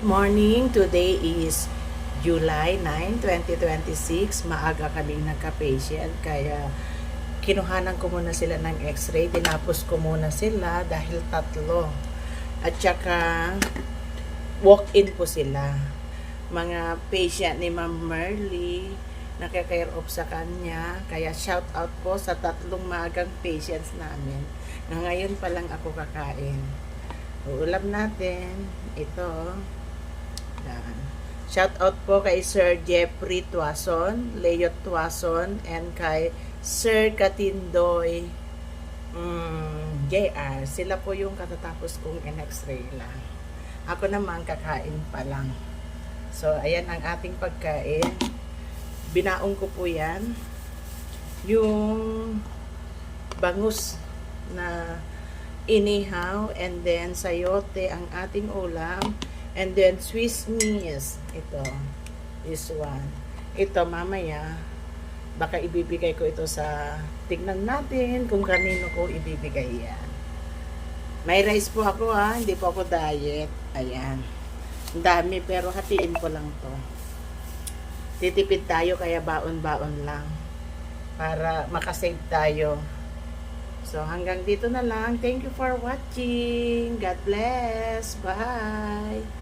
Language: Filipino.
Morning, today is July 9, 2026. Maaga kaming nagka-patient kaya kinuhanan ko muna sila ng x-ray. Tinapos ko muna sila dahil tatlo. At saka walk-in po sila. Mga patient ni Ma'am Merly, naka-care off sa kanya. Kaya shout out po sa tatlong maagang patients namin. Na ngayon pa lang ako kakain. Ulam natin. Ito. Yan. Shout out po kay Sir Jeffrey Tuason, Leo Tuason, and kay Sir Katindoy JR. Sila po yung katatapos kong in-x-ray lang. Ako naman kakain pa lang. So, ayan ang ating pagkain. Binaong ko po yan. Yung bangus na inihaw, and then sayote ang ating ulam, and then Swiss cheese. Ito, this one. Ito mamaya baka ibibigay ko ito sa, tignan natin kung kanino ko ibibigay yan. May rice po ako hindi po ako diet. Ayan, ang dami pero hatiin ko lang to. Titipid tayo kaya baon-baon lang para makasave tayo. So, hanggang dito na lang. Thank you for watching. God bless. Bye.